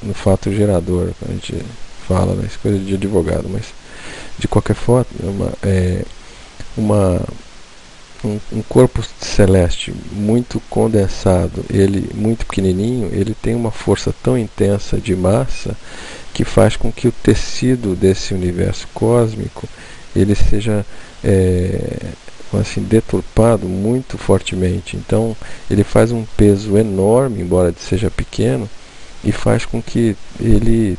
no fato gerador, a gente fala, né, isso é coisa de advogado, mas de qualquer forma, um corpo celeste muito condensado, ele muito pequenininho, ele tem uma força tão intensa de massa que faz com que o tecido desse universo cósmico ele seja assim, deturpado muito fortemente. Então ele faz um peso enorme, embora seja pequeno, e faz com que ele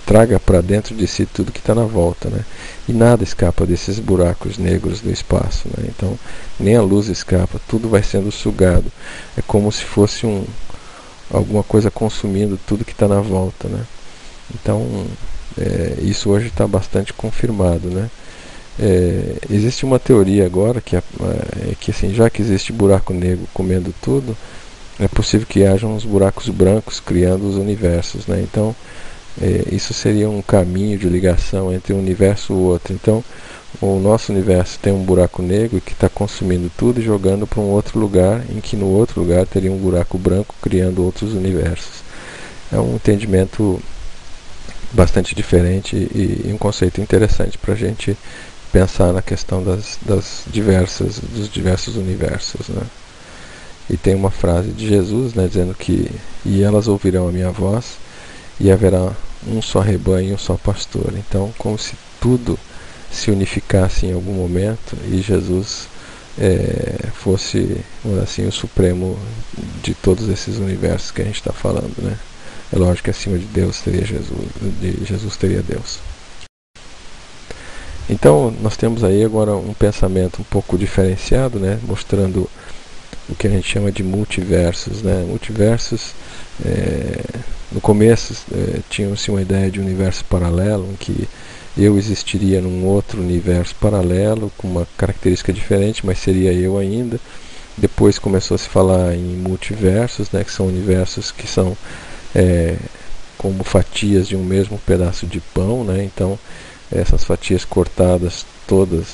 traga para dentro de si tudo que está na volta, né? E nada escapa desses buracos negros do espaço, né? Então nem a luz escapa, tudo vai sendo sugado. É como se fosse alguma coisa consumindo tudo que está na volta, né? Então isso hoje está bastante confirmado, né? Existe uma teoria agora que assim, já que existe buraco negro comendo tudo, é possível que haja uns buracos brancos criando os universos, né? Então isso seria um caminho de ligação entre um universo e o outro. Então o nosso universo tem um buraco negro que está consumindo tudo e jogando para um outro lugar, em que no outro lugar teria um buraco branco criando outros universos. É um entendimento bastante diferente e um conceito interessante para a gente pensar na questão dos diversos universos, né? E tem uma frase de Jesus, né, dizendo que e elas ouvirão a minha voz e haverá um só rebanho e um só pastor. Então, como se tudo se unificasse em algum momento e Jesus fosse, assim, o supremo de todos esses universos que a gente está falando, né? É lógico que acima de Deus teria Jesus, de Jesus teria Deus. Então nós temos aí agora um pensamento um pouco diferenciado, né, mostrando o que a gente chama de multiversos, né? Multiversos, no começo tinha-se uma ideia de universo paralelo, em que eu existiria num outro universo paralelo com uma característica diferente, mas seria eu ainda. Depois começou a se falar em multiversos, né, que são universos que são como fatias de um mesmo pedaço de pão, né? Então essas fatias cortadas todas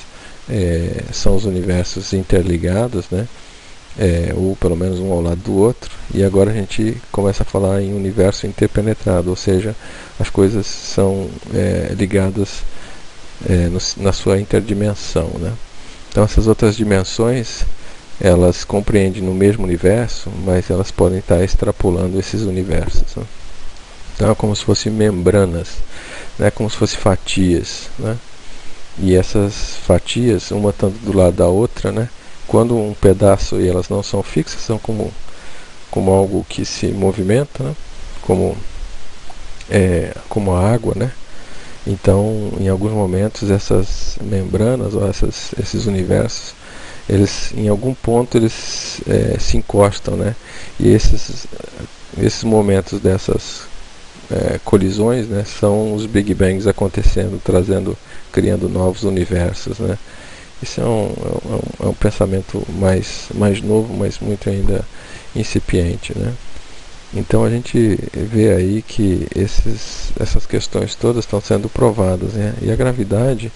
são os universos interligados, né? Ou pelo menos um ao lado do outro. E agora a gente começa a falar em universo interpenetrado, ou seja, as coisas são ligadas na sua interdimensão, né? Então essas outras dimensões elas compreendem no mesmo universo, mas elas podem estar extrapolando esses universos, né? Então é como se fossem membranas, né? Como se fossem fatias, né? E essas fatias, uma estando do lado da outra, né? Quando um pedaço e elas não são fixas, são como algo que se movimenta, né? Como a água, né? Então, em alguns momentos, essas membranas ou esses universos, eles, em algum ponto, eles se encostam, né? E esses momentos dessas colisões, né, são os Big Bangs acontecendo, criando novos universos, né? Isso é um pensamento mais novo, mas muito ainda incipiente, né? Então a gente vê aí que essas questões todas estão sendo provadas, né? E a gravidade,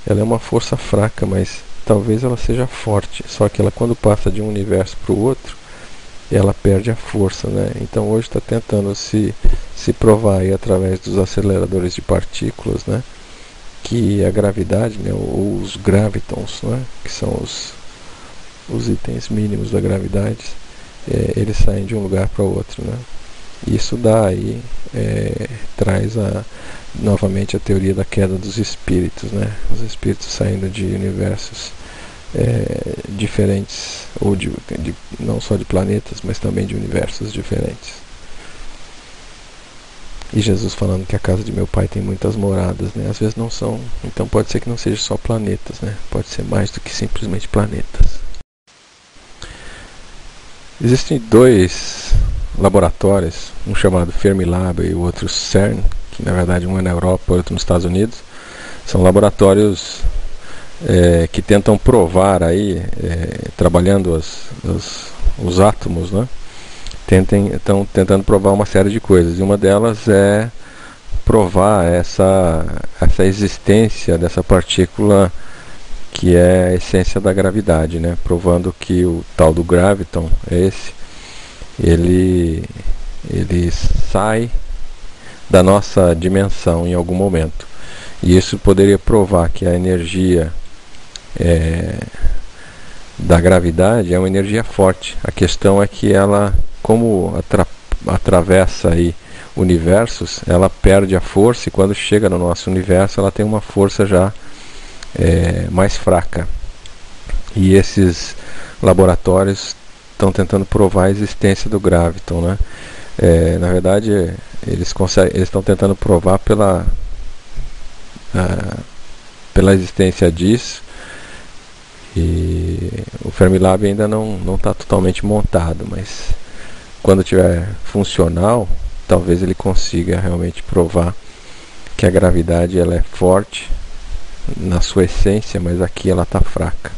ela é uma força fraca, mas talvez ela seja forte, só que ela, quando passa de um universo para o outro, ela perde a força, né? Então hoje está tentando se provar aí através dos aceleradores de partículas, né, que a gravidade, né, ou os gravitons, né, que são os itens mínimos da gravidade, eles saem de um lugar para o outro, né? Isso dá aí, traz novamente a teoria da queda dos espíritos, né? Os espíritos saindo de universos diferentes, ou não só de planetas, mas também de universos diferentes. E Jesus falando que a casa de meu pai tem muitas moradas, né? Às vezes não são, então pode ser que não seja só planetas, né? Pode ser mais do que simplesmente planetas. Existem dois laboratórios, um chamado Fermilab e o outro CERN, que na verdade um é na Europa e outro nos Estados Unidos. São laboratórios que tentam provar aí, trabalhando os átomos, né? Estão tentando provar uma série de coisas, e uma delas é provar essa existência dessa partícula que é a essência da gravidade, né? Provando que o tal do graviton, ele ele sai da nossa dimensão em algum momento. E isso poderia provar que a energia da gravidade é uma energia forte. A questão é que ela, como atravessa aí universos, ela perde a força, e quando chega no nosso universo ela tem uma força já mais fraca. E esses laboratórios estão tentando provar a existência do graviton, né? Na verdade, eles estão tentando provar pela existência disso, e o Fermilab ainda não está totalmente montado, mas quando estiver funcional, talvez ele consiga realmente provar que a gravidade ela é forte na sua essência, mas aqui ela está fraca.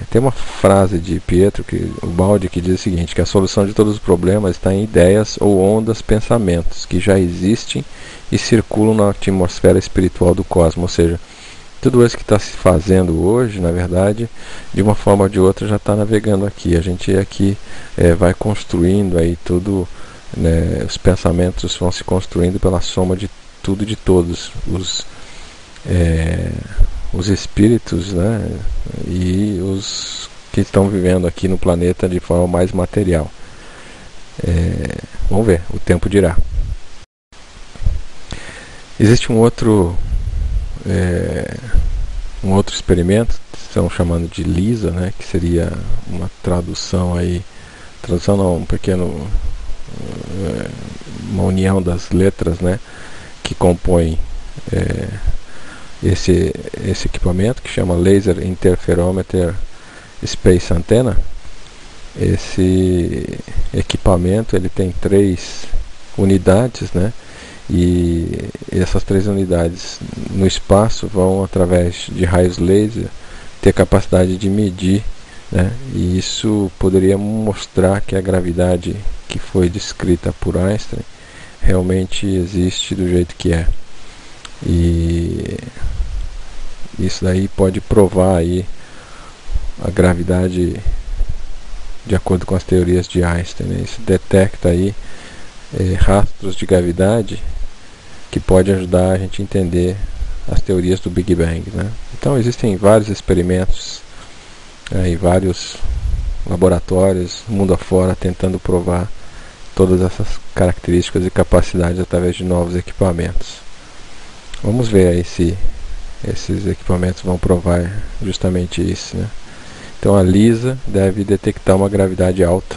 Tem uma frase de Pietro, o Baldi, que diz o seguinte, que a solução de todos os problemas está em ideias ou ondas, pensamentos, que já existem e circulam na atmosfera espiritual do cosmos. Ou seja, tudo isso que está se fazendo hoje, na verdade, de uma forma ou de outra já está navegando aqui. A gente aqui vai construindo aí tudo, né, os pensamentos vão se construindo pela soma de tudo e de todos. Os espíritos, né, e os que estão vivendo aqui no planeta de forma mais material. Vamos ver, o tempo dirá. Existe um outro experimento, estão chamando de LISA, né, que seria uma tradução aí, tradução não, uma união das letras, né, que compõem esse equipamento, que chama Laser Interferometer Space Antenna. Esse equipamento ele tem 3 unidades, né? E essas 3 unidades no espaço vão, através de raios laser, ter capacidade de medir, né? E isso poderia mostrar que a gravidade que foi descrita por Einstein realmente existe do jeito que é. E isso daí pode provar aí a gravidade de acordo com as teorias de Einstein, né? Isso detecta aí rastros de gravidade que pode ajudar a gente a entender as teorias do Big Bang, né? Então existem vários experimentos em vários laboratórios mundo afora tentando provar todas essas características e capacidades através de novos equipamentos. Vamos ver aí se esses equipamentos vão provar justamente isso, né? Então a LISA deve detectar uma gravidade alta,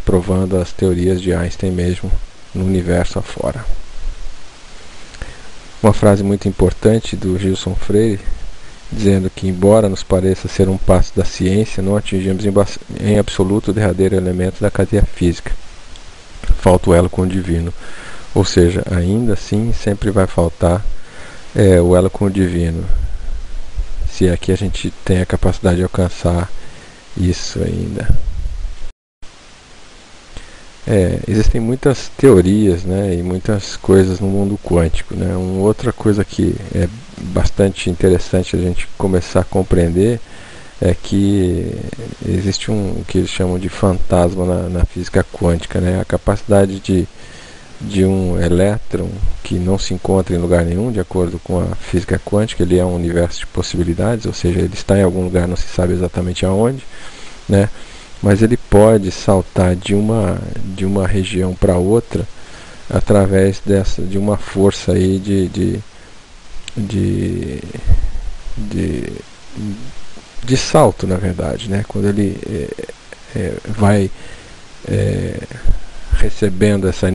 provando as teorias de Einstein mesmo no universo afora. Uma frase muito importante do Gilson Freire, dizendo que, embora nos pareça ser um passo da ciência, não atingimos em absoluto o derradeiro elemento da cadeia física. Falta o elo com o divino. Ou seja, ainda assim sempre vai faltar o elo com o divino, se é que a gente tem a capacidade de alcançar isso ainda. Existem muitas teorias, né, e muitas coisas no mundo quântico, né? Uma outra coisa que é bastante interessante a gente começar a compreender é que existe o que eles chamam de fantasma na física quântica, né? A capacidade de um elétron que não se encontra em lugar nenhum, de acordo com a física quântica. Ele é um universo de possibilidades, ou seja, ele está em algum lugar, não se sabe exatamente aonde, né? Mas ele pode saltar de uma região para outra através de uma força aí de salto, na verdade, né? Quando ele vai recebendo essa